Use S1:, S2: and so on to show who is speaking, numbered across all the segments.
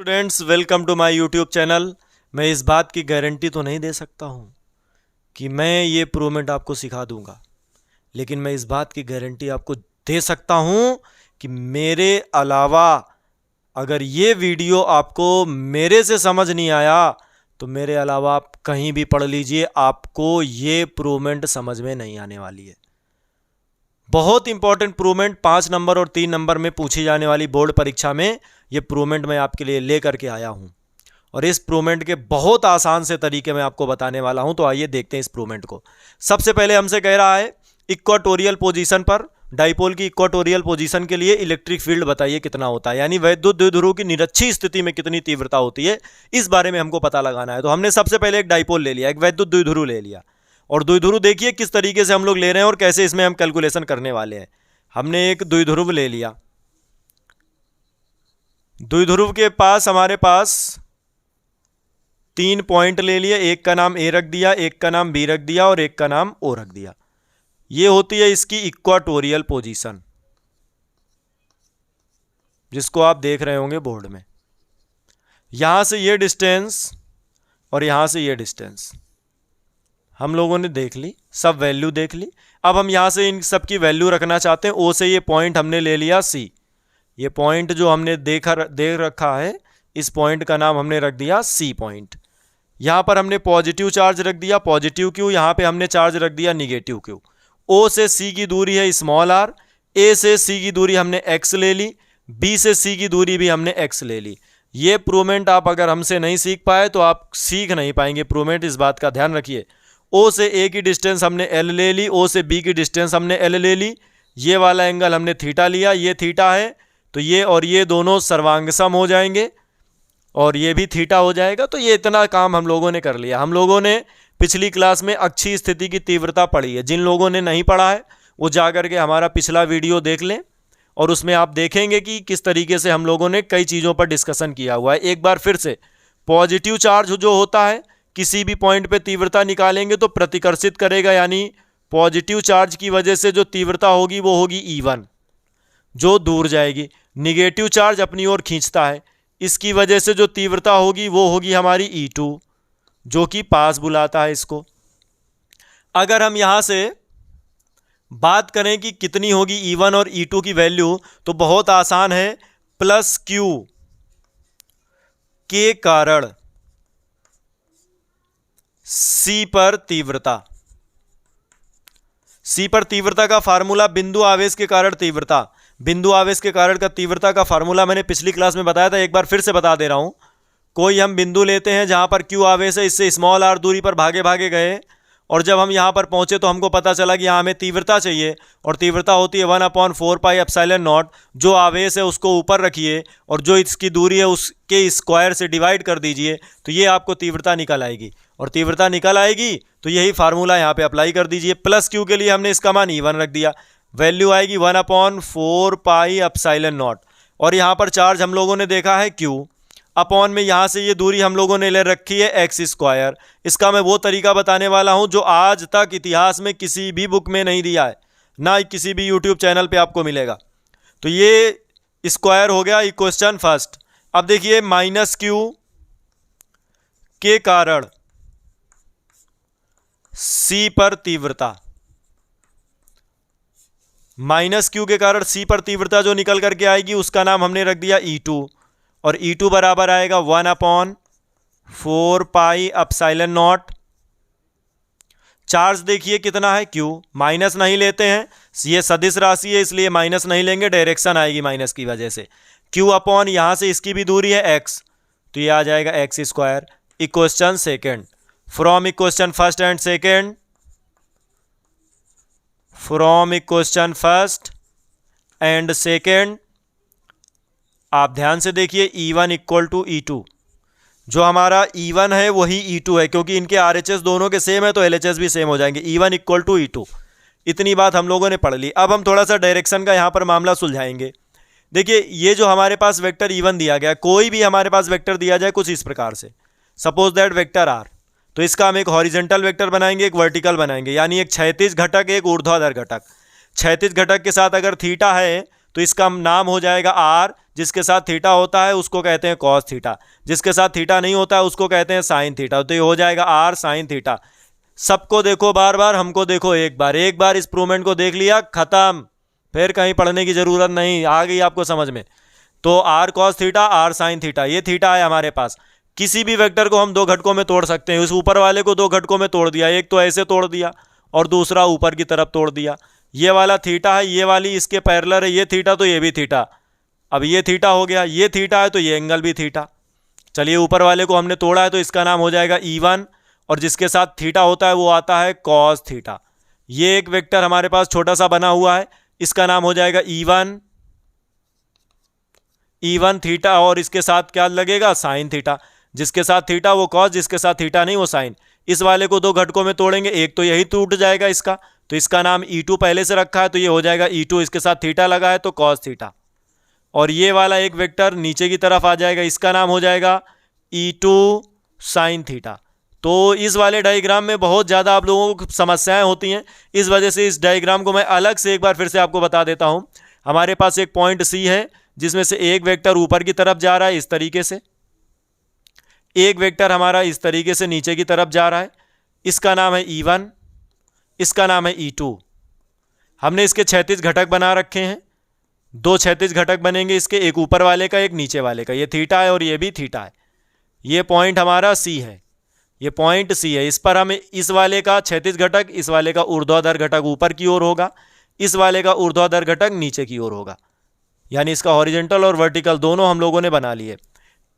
S1: Students, welcome to my YouTube channel. मैं इस बात की गारंटी तो नहीं दे सकता हूँ कि मैं ये प्रूवमेंट आपको सिखा दूंगा, लेकिन मैं इस बात की गारंटी आपको दे सकता हूँ कि मेरे अलावा अगर ये वीडियो आपको मेरे से समझ नहीं आया तो मेरे अलावा आप कहीं भी पढ़ लीजिए, आपको ये प्रूवमेंट समझ में नहीं आने वाली है। बहुत इंपॉर्टेंट प्रूवमेंट 5 नंबर और 3 नंबर में पूछी जाने वाली बोर्ड परीक्षा में ये प्रूवमेंट मैं आपके लिए लेकर के आया हूं, और इस प्रूवमेंट के बहुत आसान से तरीके मैं आपको बताने वाला हूं। तो आइए देखते हैं इस प्रूवमेंट को। सबसे पहले हमसे कह रहा है इक्वाटोरियल पोजीशन पर डाइपोल की इक्वाटोरियल पोजीशन के लिए इलेक्ट्रिक फील्ड बताइए कितना होता है, यानी वैद्युत द्विध्रुव की निरक्षीय स्थिति में कितनी तीव्रता होती है, इस बारे में हमको पता लगाना है। तो हमने सबसे पहले एक डाइपोल ले लिया, एक वैद्युत द्विध्रुव ले लिया, और द्विध्रुव देखिए किस तरीके से हम लोग ले रहे हैं और कैसे इसमें हम कैलकुलेशन करने वाले हैं। हमने एक द्विध्रुव ले लिया, द्विध्रुव के पास हमारे पास 3 पॉइंट ले लिए, एक का नाम ए रख दिया, एक का नाम बी रख दिया और एक का नाम ओ रख दिया। ये होती है इसकी इक्वाटोरियल पोजीशन, जिसको आप देख रहे होंगे बोर्ड में। यहां से ये डिस्टेंस और यहां से ये डिस्टेंस हम लोगों ने देख ली, सब वैल्यू देख ली। अब हम यहां से इन सब की वैल्यू रखना चाहते हैं। ओ से ये पॉइंट हमने ले लिया सी, ये पॉइंट जो हमने देख रखा है, इस पॉइंट का नाम हमने रख दिया सी पॉइंट। यहां पर हमने पॉजिटिव चार्ज रख दिया पॉजिटिव क्यू, यहां पे हमने चार्ज रख दिया निगेटिव क्यू। ओ से सी की दूरी है स्मॉल आर, ए से सी की दूरी हमने एक्स ले ली, बी से सी की दूरी भी हमने एक्स ले ली। ये प्रूवमेंट आप अगर हमसे नहीं सीख पाए तो आप सीख नहीं पाएंगे प्रूवमेंट, इस बात का ध्यान रखिए। ओ से ए की डिस्टेंस हमने एल ले ली, ओ से बी की डिस्टेंस हमने एल ले ली, ये वाला एंगल हमने थीटा लिया, ये थीटा है तो ये और ये दोनों सर्वांगसम हो जाएंगे और ये भी थीटा हो जाएगा। तो ये इतना काम हम लोगों ने कर लिया। हम लोगों ने पिछली क्लास में अक्षीय स्थिति की तीव्रता पढ़ी है, जिन लोगों ने नहीं पढ़ा है वो जाकर के हमारा पिछला वीडियो देख लें, और उसमें आप देखेंगे कि किस तरीके से हम लोगों ने कई चीज़ों पर डिस्कशन किया हुआ है। एक बार फिर से, पॉजिटिव चार्ज जो होता है किसी भी पॉइंट पे तीव्रता निकालेंगे तो प्रतिकर्षित करेगा, यानी पॉजिटिव चार्ज की वजह से जो तीव्रता होगी वो होगी E1 जो दूर जाएगी। निगेटिव चार्ज अपनी ओर खींचता है, इसकी वजह से जो तीव्रता होगी वो होगी हमारी E2 जो कि पास बुलाता है इसको। अगर हम यहां से बात करें कि कितनी होगी E1 और E2 की वैल्यू, तो बहुत आसान है, प्लस क्यू के कारण सी पर तीव्रता। सी पर तीव्रता का फार्मूला बिंदु आवेश के कारण तीव्रता, बिंदु आवेश के कारण का तीव्रता का फार्मूला मैंने पिछली क्लास में बताया था, एक बार फिर से बता दे रहा हूं। कोई हम बिंदु लेते हैं जहां पर क्यू आवेश है, इससे स्मॉल आर दूरी पर भागे भागे गए, और जब हम यहां पर पहुंचे तो हमको पता चला कि यहां हमें तीव्रता चाहिए, और तीव्रता होती है 1/4 पाई एप्सिलॉन नॉट। जो आवेश है उसको ऊपर रखिए और जो इसकी दूरी है उसके स्क्वायर से डिवाइड कर दीजिए, तो ये आपको तीव्रता निकल आएगी, और तीव्रता निकल आएगी तो यही फार्मूला यहाँ पे अप्लाई कर दीजिए। प्लस क्यू के लिए हमने इसका मान E1 रख दिया, वैल्यू आएगी 1/4 पाई एप्सिलॉन नॉट, और यहाँ पर चार्ज हम लोगों ने देखा है क्यू, अपॉन में यहाँ से ये दूरी हम लोगों ने ले रखी है एक्स स्क्वायर। इसका मैं वो तरीका बताने वाला हूँ जो आज तक इतिहास में किसी भी बुक में नहीं दिया है, ना किसी भी यूट्यूब चैनल पे आपको मिलेगा। तो ये स्क्वायर हो गया क्वेश्चन फर्स्ट। अब देखिए, माइनस क्यू के कारण सी पर तीव्रता, माइनस क्यू के कारण सी पर तीव्रता जो निकल करके आएगी उसका नाम हमने रख दिया E2, और E2 बराबर आएगा 1/4 पाई एप्सिलॉन नॉट। चार्ज देखिए कितना है Q, माइनस नहीं लेते हैं, ये सदिश राशि है इसलिए माइनस नहीं लेंगे, डायरेक्शन आएगी माइनस की वजह से। Q अपॉन यहां से इसकी भी दूरी है x, तो ये आ जाएगा x square. Equation second from equation first and second, from equation first and second आप ध्यान से देखिए, E1 इक्वल टू E2। जो हमारा E1 है वही E2 है, क्योंकि इनके RHS दोनों के सेम है तो LHS भी सेम हो जाएंगे। E1 इक्वल टू E2, इतनी बात हम लोगों ने पढ़ ली। अब हम थोड़ा सा डायरेक्शन का यहाँ पर मामला सुलझाएंगे। देखिए, ये जो हमारे पास वेक्टर E1 दिया गया, कोई भी हमारे पास वेक्टर दिया जाए कुछ इस प्रकार से, सपोज दैट वेक्टर R, तो इसका हम एक हॉरिजेंटल वेक्टर बनाएंगे, एक वर्टिकल बनाएंगे, यानी एक क्षैतिज घटक एक ऊर्ध्वाधर घटक। क्षैतिज घटक के साथ अगर थीटा है तो इसका नाम हो जाएगा R, जिसके साथ थीटा होता है उसको कहते हैं कॉस थीटा, जिसके साथ थीटा नहीं होता है उसको कहते हैं साइन थीटा। तो ये हो जाएगा आर साइन थीटा। सबको देखो बार बार, हमको देखो एक बार। एक बार इस प्रूवमेंट को देख लिया, खत्म, फिर कहीं पढ़ने की जरूरत नहीं, आ गई आपको समझ में। तो r cos theta, r sine theta, ये थीटा है हमारे पास। किसी भी वेक्टर को हम दो घटकों में तोड़ सकते हैं। उस ऊपर वाले को दो घटकों में तोड़ दिया, एक तो ऐसे तोड़ दिया और दूसरा ऊपर की तरफ तोड़ दिया। ये वाला थीटा है, ये वाली इसके पैरेलल है, ये थीटा तो ये भी थीटा। अब ये थीटा हो गया, ये थीटा है तो ये एंगल भी थीटा। चलिए ऊपर वाले को हमने तोड़ा है तो इसका नाम हो जाएगा E1, और जिसके साथ थीटा होता है वो आता है कॉस थीटा। ये एक वेक्टर हमारे पास छोटा सा बना हुआ है, इसका नाम हो जाएगा E1 थीटा, और इसके साथ क्या लगेगा, साइन थीटा। जिसके साथ थीटा वो कॉस, जिसके साथ थीटा नहीं वो साइन। इस वाले को दो घटकों में तोड़ेंगे, एक तो यही टूट जाएगा इसका, तो इसका नाम E2 पहले से रखा है तो ये हो जाएगा E2, इसके साथ थीटा लगा है तो कॉस थीटा। और ये वाला एक वेक्टर नीचे की तरफ आ जाएगा, इसका नाम हो जाएगा E2 साइन थीटा। तो इस वाले डायग्राम में बहुत ज़्यादा आप लोगों को समस्याएं होती हैं, इस वजह से इस डायग्राम को मैं अलग से एक बार फिर से आपको बता देता हूं। हमारे पास एक पॉइंट C है जिसमें से एक वेक्टर ऊपर की तरफ जा रहा है इस तरीके से, एक वेक्टर हमारा इस तरीके से नीचे की तरफ जा रहा है, इसका नाम है E1, इसका नाम है E2। हमने इसके क्षैतिज घटक बना रखे हैं, दो क्षैतिज घटक बनेंगे इसके, एक ऊपर वाले का एक नीचे वाले का। ये थीटा है और ये भी थीटा है। ये पॉइंट हमारा C है, ये पॉइंट C है। इस पर हमें इस वाले का क्षैतिज घटक, इस वाले का ऊर्ध्वाधर घटक ऊपर की ओर होगा, इस वाले का ऊर्ध्वाधर घटक नीचे की ओर होगा, यानी इसका हॉरिजॉन्टल और वर्टिकल दोनों हम लोगों ने बना लिए।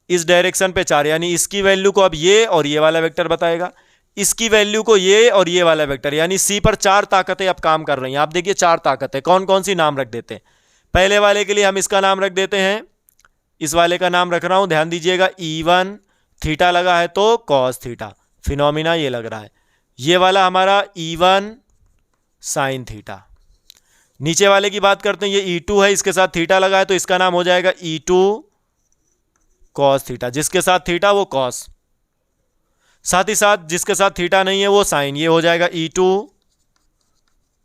S1: इस डायरेक्शन पे 4, यानी इसकी वैल्यू को अब ये और ये वाला वेक्टर बताएगा, इसकी वैल्यू को ये और ये वाला वेक्टर, यानी C पर 4 ताकतें अब काम कर रही हैं। आप देखिए 4 ताकतें कौन कौन सी, नाम रख देते हैं। पहले वाले के लिए हम इसका नाम रख देते हैं, इस वाले का नाम रख रहा हूं, ध्यान दीजिएगा, E1 थीटा लगा है तो कॉस थीटा, फिनोमिना ये लग रहा है। ये वाला हमारा E1 साइन थीटा। नीचे वाले की बात करते हैं, ये E2 है, इसके साथ थीटा लगा है तो इसका नाम हो जाएगा E2 कॉस थीटा, जिसके साथ थीटा वो कॉस, साथ ही साथ जिसके साथ थीटा नहीं है वो साइन, ये हो जाएगा E2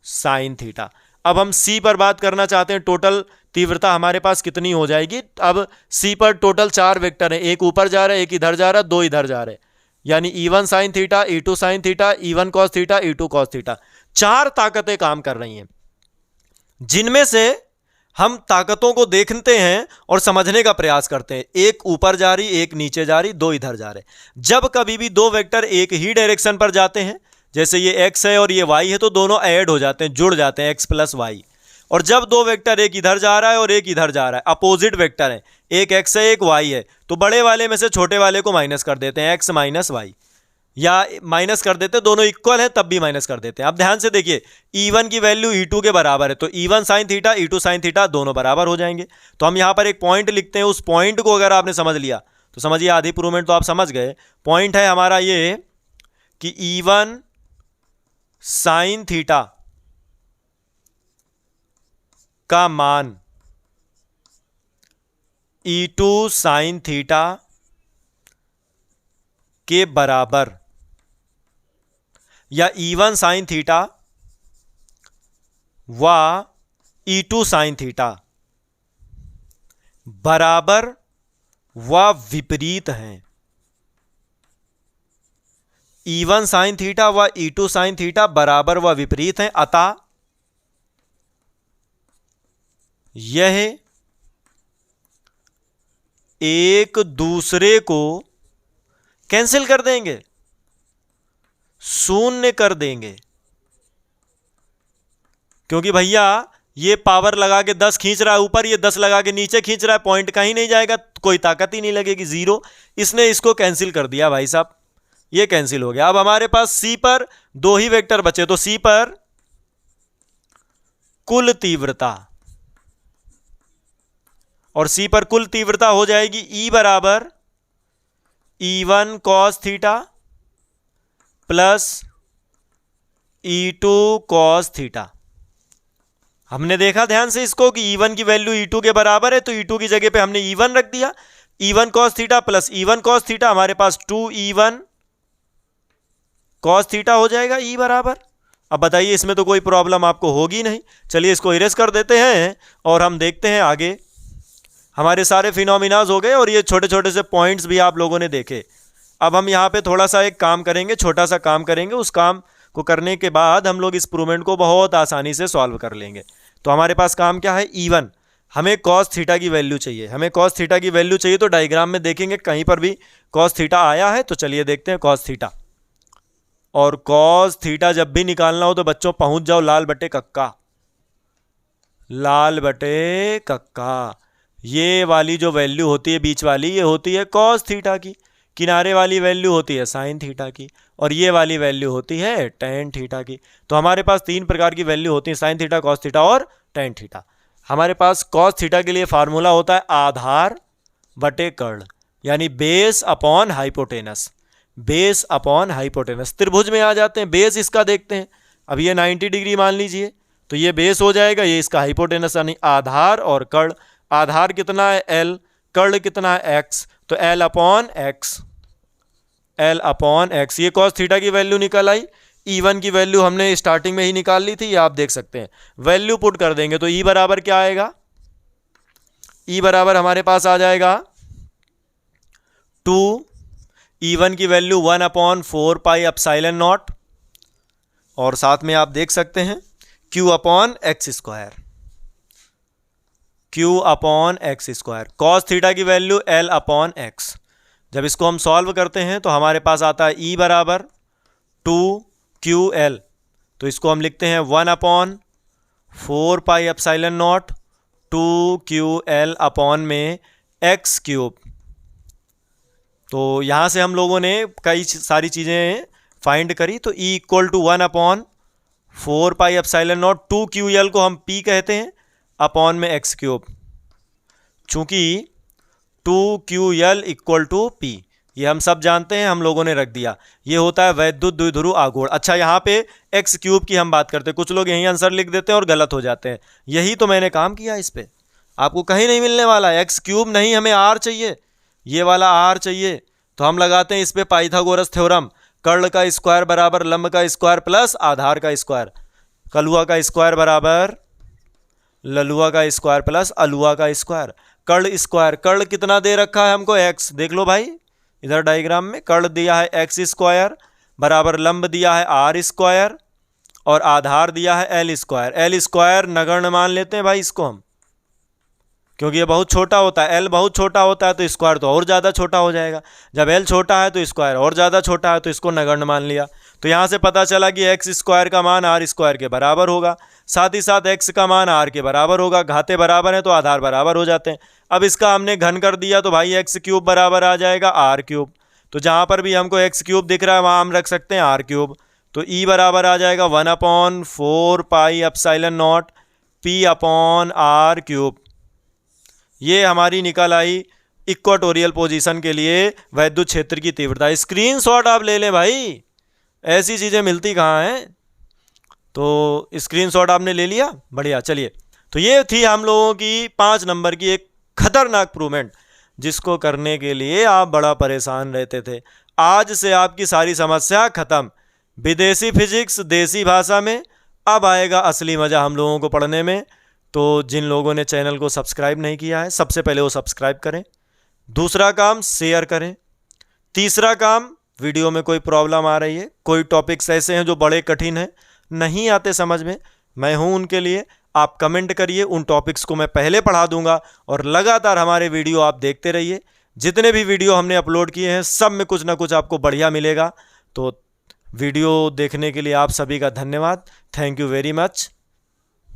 S1: साइन थीटा। अब हम C पर बात करना चाहते हैं, टोटल तीव्रता हमारे पास कितनी हो जाएगी। अब C पर टोटल 4 वेक्टर हैं, एक ऊपर जा रहा है, एक इधर जा रहा है, दो इधर जा रहे हैं, यानी E1 sine theta, E2 sine theta, E1 cos theta, E2 cos theta. 4 ताकतें काम कर रही हैं, जिनमें से हम ताकतों को देखते हैं और समझने का प्रयास करते हैं। एक ऊपर जा रही, एक नीचे जा रही, दो इधर जा रहे। जब कभी भी दो वेक्टर एक ही डायरेक्शन पर जाते हैं, जैसे ये x है और ये y है, तो दोनों ऐड हो जाते हैं, जुड़ जाते हैं, x प्लस वाई। और जब दो वेक्टर एक इधर जा रहा है और एक इधर जा रहा है, अपोजिट वेक्टर है, एक x है एक y है, तो बड़े वाले में से छोटे वाले को माइनस कर देते हैं, x माइनस वाई, या माइनस कर देते हैं, दोनों इक्वल है तब भी माइनस कर देते हैं। अब ध्यान से देखिए, E1 की वैल्यू E2 के बराबर है, तो E1 sine theta, E2 sine theta दोनों बराबर हो जाएंगे। तो हम यहाँ पर एक पॉइंट लिखते हैं, उस पॉइंट को अगर आपने समझ लिया तो समझिए आधी प्रूवमेंट तो आप समझ गए। पॉइंट है हमारा ये कि E1 साइन थीटा का मान E2 साइन थीटा के बराबर, या E1 साइन थीटा व E2 साइन थीटा बराबर व विपरीत हैं। E1 साइन थीटा व E2 साइन थीटा बराबर व विपरीत हैं, अतः यह एक दूसरे को कैंसिल कर देंगे, शून्य कर देंगे। क्योंकि भैया ये पावर लगा के 10 खींच रहा है ऊपर, ये 10 लगा के नीचे खींच रहा है, पॉइंट कहीं नहीं जाएगा, कोई ताकत ही नहीं लगेगी, जीरो। इसने इसको कैंसिल कर दिया भाई साहब, ये कैंसिल हो गया। अब हमारे पास C पर दो ही वेक्टर बचे, तो C पर कुल तीव्रता, और C पर कुल तीव्रता हो जाएगी E बराबर E1 cos theta plus E2 cos theta. हमने देखा ध्यान से इसको कि E1 की वैल्यू E2 के बराबर है, तो E2 की जगह पे हमने E1 रख दिया। E1 cos theta plus E1 cos theta, हमारे पास 2E1 कॉस थीटा हो जाएगा E बराबर। अब बताइए, इसमें तो कोई प्रॉब्लम आपको होगी नहीं। चलिए इसको इरेज कर देते हैं और हम देखते हैं आगे हमारे सारे फिनोमिनाज हो गए और ये छोटे छोटे से पॉइंट्स भी आप लोगों ने देखे। अब हम यहाँ पे थोड़ा सा एक काम करेंगे, छोटा सा काम करेंगे। उस काम को करने के बाद हम लोग इस प्रूवमेंट को बहुत आसानी से सॉल्व कर लेंगे। तो हमारे पास काम क्या है, E1। हमें कॉस थीटा की वैल्यू चाहिए, हमें कॉस थीटा की वैल्यू चाहिए। तो डायग्राम में देखेंगे कहीं पर भी कॉस थीटा आया है, तो चलिए देखते हैं कॉस थीटा। और कॉस थीटा जब भी निकालना हो तो बच्चों पहुंच जाओ लाल बटे कक्का, लाल बटे कक्का। ये वाली जो वैल्यू होती है बीच वाली, ये होती है कॉस थीटा की, किनारे वाली वैल्यू होती है साइन थीटा की, और ये वाली वैल्यू होती है टेन थीटा की। तो हमारे पास तीन प्रकार की वैल्यू होती है, साइन थीटा, कॉस थीटा और टेन थीटा। हमारे पास कॉस थीटा के लिए फार्मूला होता है आधार बटे कर्ण, यानी base upon hypotenuse, base upon hypotenuse. त्रिभुज में आ जाते हैं, बेस इसका देखते हैं। अब ये 90 डिग्री मान लीजिए, तो ये बेस हो जाएगा, ये इसका हाइपोटेनस, यानी आधार और कर्ण। आधार कितना है L, कर्ण कितना है X, तो L upon x, L upon x. ये कॉस थीटा की वैल्यू निकल आई। E1 की वैल्यू हमने स्टार्टिंग में ही निकाल ली थी, ये आप देख सकते हैं। वैल्यू पुट कर देंगे तो E बराबर क्या आएगा, E बराबर हमारे पास आ जाएगा 2, E1 की value 1 upon 4 pi epsilon not, और साथ में आप देख सकते हैं Q upon x square, Q upon x square. Cos theta की वैल्यू L अपॉन एक्स। जब इसको हम सॉल्व करते हैं तो हमारे पास आता है E बराबर 2QL, तो इसको हम लिखते हैं 1 upon 4 pi epsilon not 2QL upon में एक्स क्यूब। तो यहाँ से हम लोगों ने कई सारी चीज़ें फाइंड करी। तो E equal to 1 upon 4 pi epsilon not 2QL को हम P कहते हैं, अपॉन में एक्स क्यूब। चूंकि 2QL इक्वल टू P, ये हम सब जानते हैं, हम लोगों ने रख दिया। ये होता है वैद्युत द्विध्रुव आघूर्ण। अच्छा, यहाँ पे एक्स क्यूब की हम बात करते हैं, कुछ लोग यही आंसर लिख देते हैं और गलत हो जाते हैं। यही तो मैंने काम किया इस पे, आपको कहीं नहीं मिलने वाला है। एक्स क्यूब नहीं, हमें आर चाहिए, ये वाला आर चाहिए। तो हम लगाते हैं इस पे पाइथागोरस थ्योरम, कर्ण का स्क्वायर बराबर लंब का स्क्वायर प्लस आधार का स्क्वायर, कलुआ का स्क्वायर बराबर ललुआ का स्क्वायर प्लस अलुआ का स्क्वायर। कर्ण स्क्वायर, कर्ण कितना दे रखा है हमको, एक्स। देख लो भाई, इधर डायग्राम में कर्ण दिया है एक्स स्क्वायर बराबर लंब दिया है आर स्क्वायर और आधार दिया है एल स्क्वायर। एल स्क्वायर नगण्य मान लेते हैं भाई इसको हम, क्योंकि ये बहुत छोटा होता है। एल बहुत छोटा होता है तो स्क्वायर तो और ज़्यादा छोटा हो जाएगा। जब एल छोटा है तो स्क्वायर और ज़्यादा छोटा है, तो इसको नगण्य मान लिया। तो यहाँ से पता चला कि एक्स स्क्वायर का मान आर स्क्वायर के बराबर होगा, साथ ही साथ एक्स का मान आर के बराबर होगा। घाते बराबर हैं तो आधार बराबर हो जाते हैं। अब इसका हमने घन कर दिया तो भाई एक्स क्यूब बराबर आ जाएगा आर क्यूब। तो जहाँ पर भी हमको एक्स क्यूब दिख रहा है वहाँ हम रख सकते हैं आर क्यूब। तो ई बराबर आ जाएगा 1 upon 4 pi epsilon not p upon r cube. ये हमारी निकल आई इक्वाटोरियल पोजीशन के लिए वैद्युत क्षेत्र की तीव्रता। स्क्रीनशॉट आप ले लें भाई, ऐसी चीज़ें मिलती कहाँ हैं। तो स्क्रीनशॉट आपने ले लिया, बढ़िया। चलिए, तो ये थी हम लोगों की 5 नंबर की एक खतरनाक प्रूवमेंट, जिसको करने के लिए आप बड़ा परेशान रहते थे। आज से आपकी सारी समस्या खत्म। विदेशी फिजिक्स देसी भाषा में, अब आएगा असली मज़ा हम लोगों को पढ़ने में। तो जिन लोगों ने चैनल को सब्सक्राइब नहीं किया है, सबसे पहले वो सब्सक्राइब करें। दूसरा काम, शेयर करें। तीसरा काम, वीडियो में कोई प्रॉब्लम आ रही है, कोई टॉपिक्स ऐसे हैं जो बड़े कठिन हैं, नहीं आते समझ में, मैं हूं उनके लिए। आप कमेंट करिए, उन टॉपिक्स को मैं पहले पढ़ा दूंगा और लगातार हमारे वीडियो आप देखते रहिए। जितने भी वीडियो हमने अपलोड किए हैं सब में कुछ ना कुछ आपको बढ़िया मिलेगा। तो वीडियो देखने के लिए आप सभी का धन्यवाद। Thank you very much.